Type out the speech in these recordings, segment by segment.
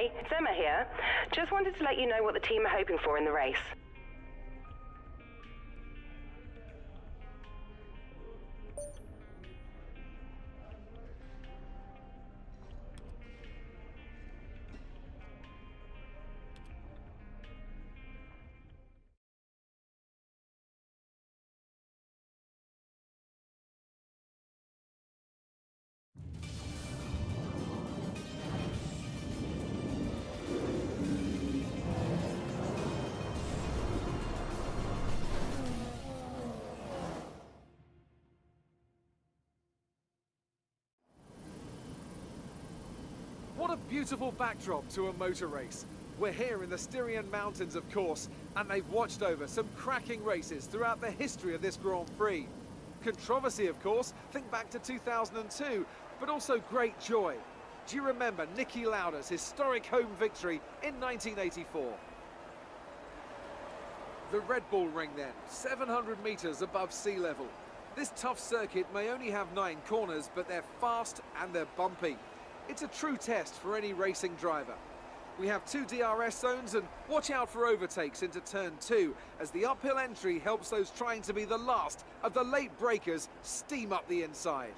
Hey, it's Emma here. Just wanted to let you know what the team are hoping for in the race. What a beautiful backdrop to a motor race. We're here in the Styrian Mountains, of course, and they've watched over some cracking races throughout the history of this Grand Prix. Controversy, of course, think back to 2002, but also great joy. Do you remember Niki Lauda's historic home victory in 1984? The Red Bull Ring then, 700 metres above sea level. This tough circuit may only have 9 corners, but they're fast and they're bumpy. It's a true test for any racing driver. We have 2 DRS zones, and watch out for overtakes into turn 2 as the uphill entry helps those trying to be the last of the late breakers steam up the inside.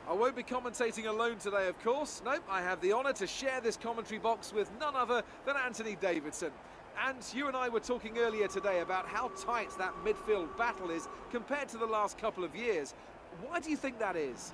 I won't be commentating alone today, of course. Nope, I have the honour to share this commentary box with none other than Anthony Davidson. And you and I were talking earlier today about how tight that midfield battle is compared to the last couple of years. Why do you think that is?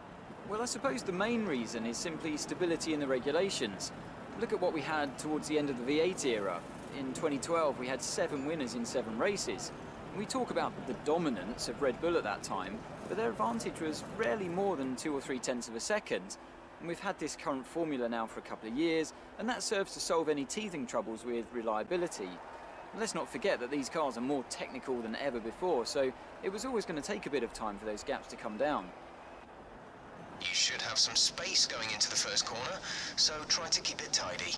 Well, I suppose the main reason is simply stability in the regulations. Look at what we had towards the end of the V8 era. In 2012, we had 7 winners in 7 races. We talk about the dominance of Red Bull at that time, but their advantage was rarely more than 2 or 3 tenths of a second. And we've had this current formula now for a couple of years, and that serves to solve any teething troubles with reliability. And let's not forget that these cars are more technical than ever before, so it was always going to take a bit of time for those gaps to come down. You should have some space going into the first corner, so try to keep it tidy.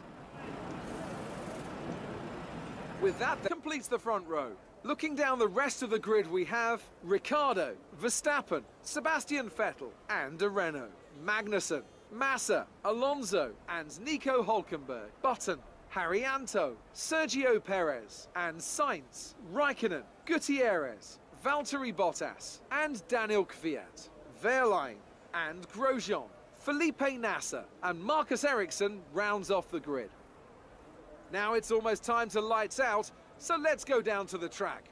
With that completes the front row. Looking down the rest of the grid, we have Ricciardo, Verstappen, Sebastian Vettel and a Renault, Magnussen, Massa, Alonso and Nico Hülkenberg, Button, Haryanto, Sergio Perez and Sainz, Raikkonen, Gutierrez, Valtteri Bottas and Daniel Kvyat, Wehrlein and Grosjean, Felipe Nasser and Marcus Ericsson rounds off the grid. Now it's almost time to lights out, so let's go down to the track.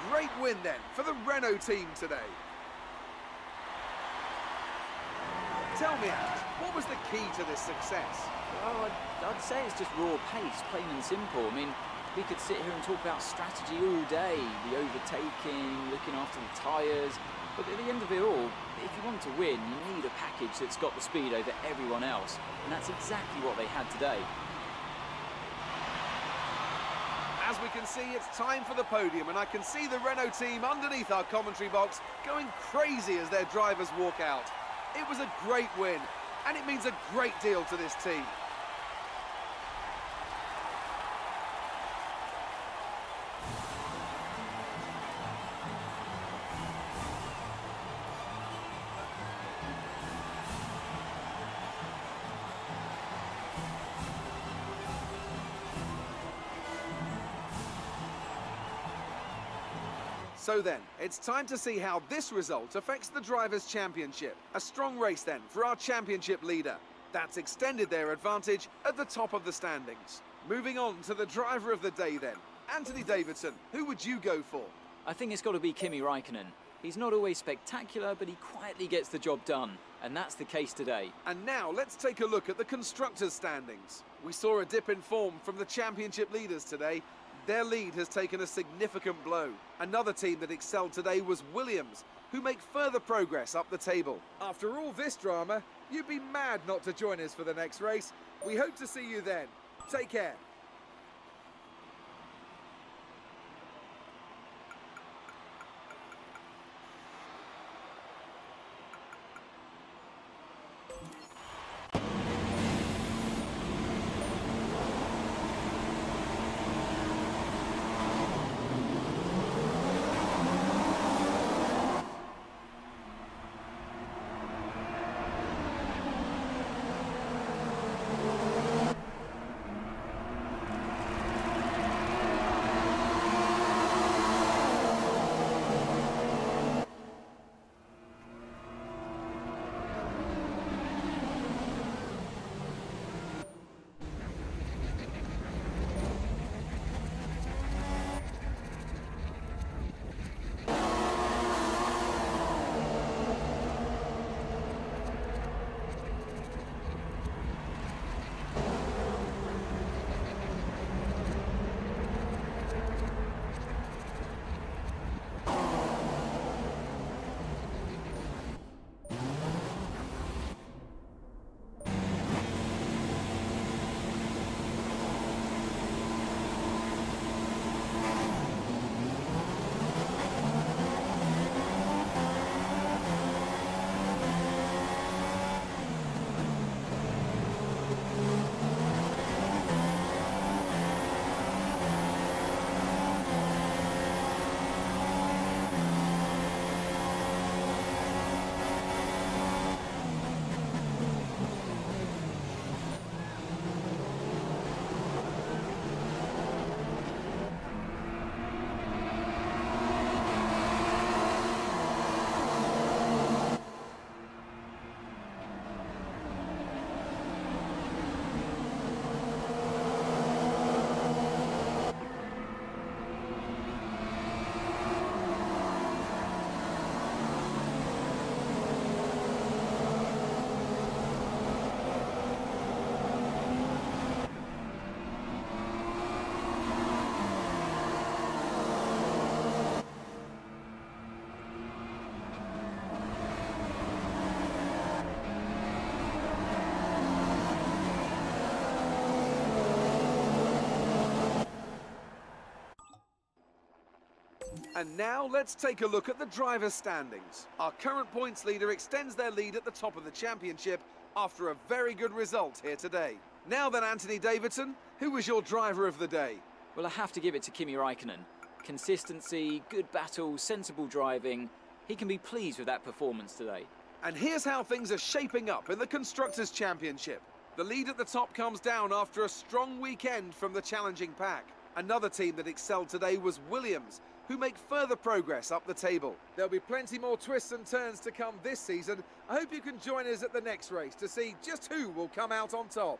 great win then for the Renault team today. Tell me, Ant, what was the key to this success? Well, I'd say it's just raw pace, plain and simple. I mean, we could sit here and talk about strategy all day, the overtaking, looking after the tyres, but at the end of it all, if you want to win, you need a package that's got the speed over everyone else, and that's exactly what they had today. As we can see, it's time for the podium, and I can see the Renault team underneath our commentary box going crazy as their drivers walk out. It was a great win, and it means a great deal to this team. So then, it's time to see how this result affects the Drivers' Championship. A strong race then for our championship leader. That's extended their advantage at the top of the standings. Moving on to the driver of the day then. Anthony Davidson, who would you go for? I think it's got to be Kimi Raikkonen. He's not always spectacular, but he quietly gets the job done, and that's the case today. And now let's take a look at the constructors' standings. We saw a dip in form from the championship leaders today. Their lead has taken a significant blow. Another team that excelled today was Williams, who make further progress up the table. After all this drama, you'd be mad not to join us for the next race. We hope to see you then. Take care. And now let's take a look at the driver's standings. Our current points leader extends their lead at the top of the championship after a very good result here today. Now then, Anthony Davidson, who was your driver of the day? Well, I have to give it to Kimi Raikkonen. Consistency, good battle, sensible driving. He can be pleased with that performance today. And here's how things are shaping up in the Constructors' Championship. The lead at the top comes down after a strong weekend from the challenging pack. Another team that excelled today was Williams, who make further progress up the table. There'll be plenty more twists and turns to come this season. I hope you can join us at the next race to see just who will come out on top.